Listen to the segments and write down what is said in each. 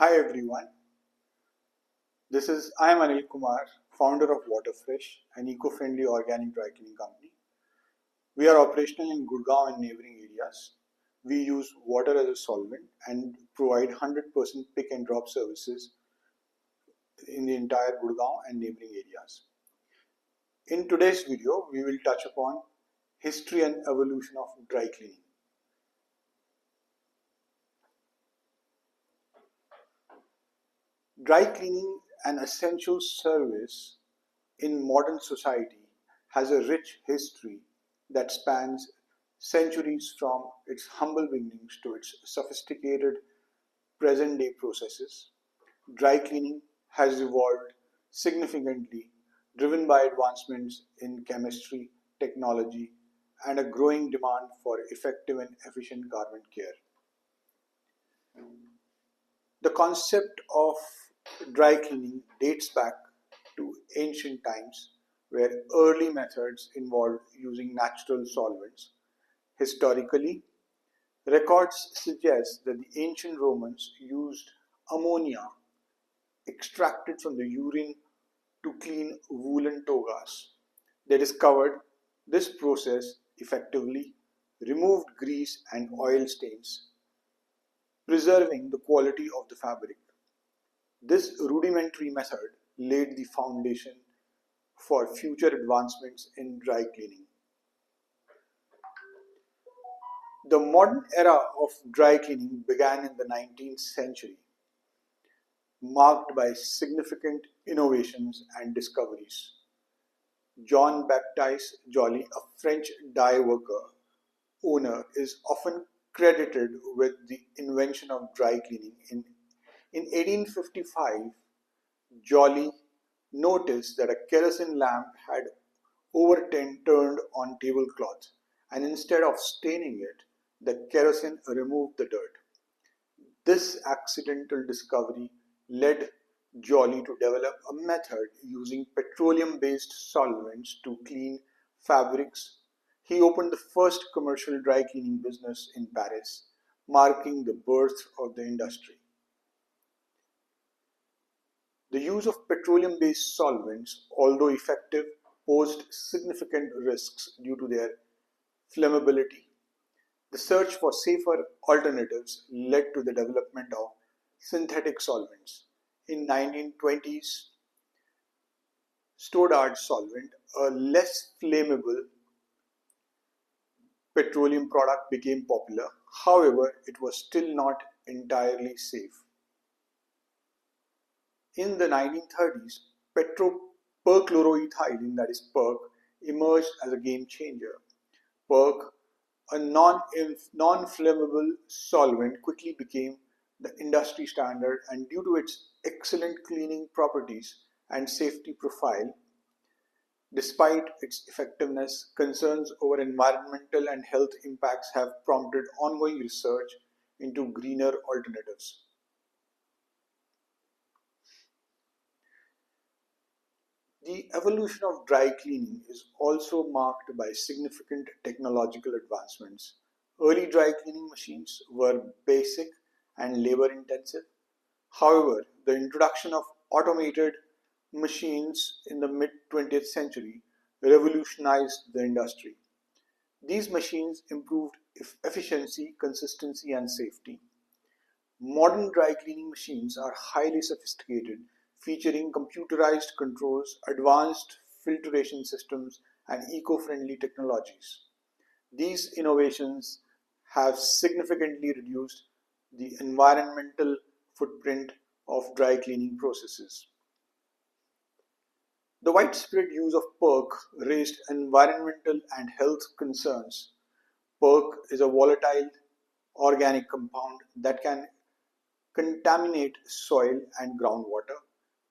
Hi everyone. I am Anil Kumar, founder of Waterfresh, an eco-friendly organic dry cleaning company. We are operational in Gurgaon and neighboring areas. We use water as a solvent and provide 100% pick and drop services in the entire Gurgaon and neighboring areas. In today's video, we will touch upon history and evolution of dry cleaning. Dry cleaning, an essential service in modern society, has a rich history that spans centuries from its humble beginnings to its sophisticated present day processes. Dry cleaning has evolved significantly, driven by advancements in chemistry, technology, and a growing demand for effective and efficient garment care. The concept of dry cleaning dates back to ancient times, where early methods involved using natural solvents. Historically, records suggest that the ancient Romans used ammonia extracted from the urine to clean woolen togas. They discovered this process effectively removed grease and oil stains, preserving the quality of the fabric. This rudimentary method laid the foundation for future advancements in dry cleaning. The modern era of dry cleaning began in the 19th century, marked by significant innovations and discoveries. Jean Baptiste Joly, a French dye worker owner, is often credited with the invention of dry cleaning. In 1855, Joly noticed that a kerosene lamp had overturned on tablecloth, and instead of staining it, the kerosene removed the dirt. This accidental discovery led Joly to develop a method using petroleum-based solvents to clean fabrics. He opened the first commercial dry cleaning business in Paris, marking the birth of the industry. The use of petroleum-based solvents, although effective, posed significant risks due to their flammability. The search for safer alternatives led to the development of synthetic solvents. In 1920s, Stodart solvent, a less flammable petroleum product, became popular. However, it was still not entirely safe. In the 1930s, perchloroethylene, that is PERC, emerged as a game changer. PERC, a non-flammable solvent, quickly became the industry standard, and due to its excellent cleaning properties and safety profile, despite its effectiveness, concerns over environmental and health impacts have prompted ongoing research into greener alternatives. The evolution of dry cleaning is also marked by significant technological advancements. Early dry cleaning machines were basic and labor intensive. However, the introduction of automated machines in the mid 20th century revolutionized the industry. These machines improved efficiency, consistency, and safety. Modern dry cleaning machines are highly sophisticated, featuring computerized controls, advanced filtration systems, and eco-friendly technologies. These innovations have significantly reduced the environmental footprint of dry cleaning processes. The widespread use of PERC raised environmental and health concerns. PERC is a volatile organic compound that can contaminate soil and groundwater.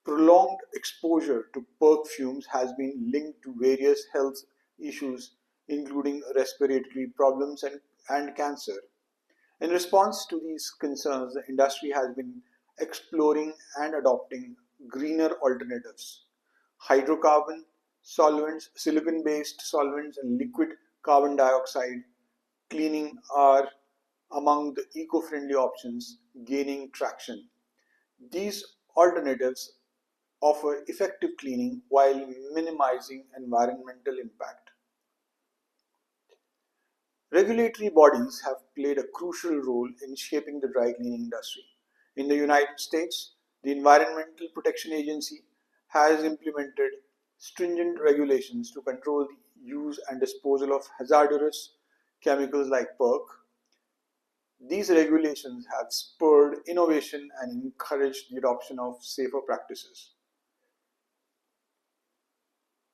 Prolonged exposure to PERC fumes has been linked to various health issues, including respiratory problems and cancer. In response to these concerns, the industry has been exploring and adopting greener alternatives. Hydrocarbon solvents, silicon based solvents, and liquid carbon dioxide cleaning are among the eco friendly options gaining traction. These alternatives offer effective cleaning while minimizing environmental impact. Regulatory bodies have played a crucial role in shaping the dry cleaning industry. In the United States, the Environmental Protection Agency has implemented stringent regulations to control the use and disposal of hazardous chemicals like PERC. These regulations have spurred innovation and encouraged the adoption of safer practices.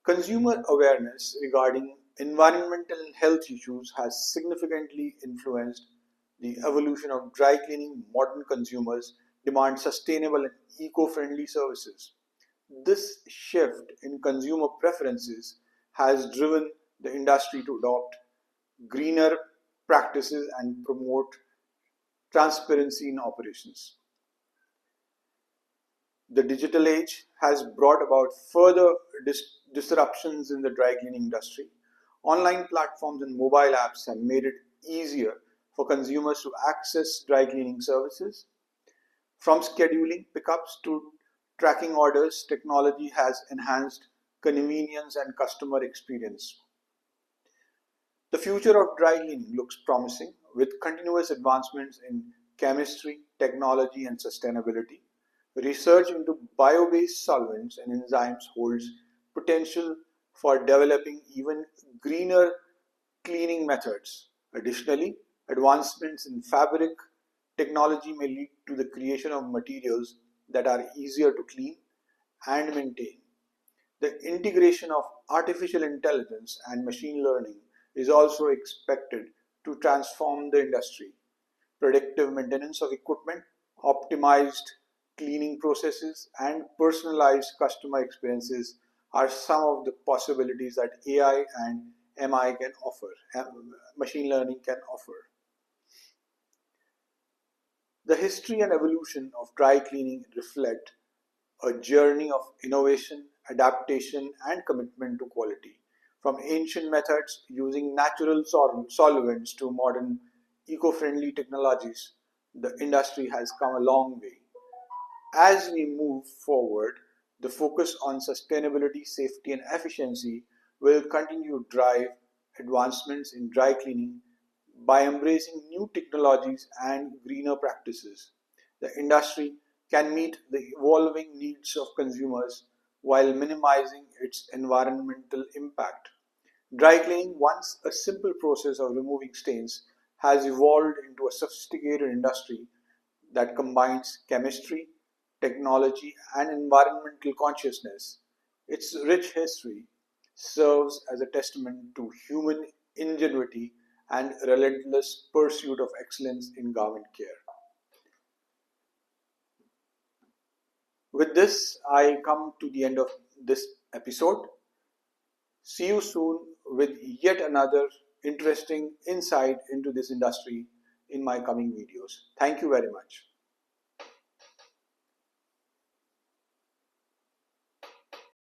Consumer awareness regarding environmental and health issues has significantly influenced the evolution of dry cleaning. Modern consumers demand sustainable and eco friendly services. This shift in consumer preferences has driven the industry to adopt greener practices and promote transparency in operations. The digital age has brought about further disruptions in the dry cleaning industry. Online platforms and mobile apps have made it easier for consumers to access dry cleaning services. From scheduling pickups to tracking orders, technology has enhanced convenience and customer experience. The future of dry cleaning looks promising with continuous advancements in chemistry, technology, and sustainability. Research into bio based solvents and enzymes holds potential for developing even greener cleaning methods. Additionally, advancements in fabric technology may lead to the creation of materials that are easier to clean and maintain. The integration of artificial intelligence and machine learning is also expected to transform the industry. Predictive maintenance of equipment, optimized cleaning processes, and personalized customer experiences are some of the possibilities that AI and MI can offer, machine learning can offer. The history and evolution of dry cleaning reflect a journey of innovation, adaptation, and commitment to quality. From ancient methods using natural solvents to modern eco friendly technologies, the industry has come a long way. As we move forward, the focus on sustainability, safety, and efficiency will continue to drive advancements in dry cleaning by embracing new technologies and greener practices. The industry can meet the evolving needs of consumers while minimizing its environmental impact. Dry cleaning, once a simple process of removing stains, has evolved into a sophisticated industry that combines chemistry, technology, and environmental consciousness. Its rich history serves as a testament to human ingenuity and relentless pursuit of excellence in garment care. With this, I come to the end of this episode. See you soon with yet another interesting insight into this industry in my coming videos. Thank you very much.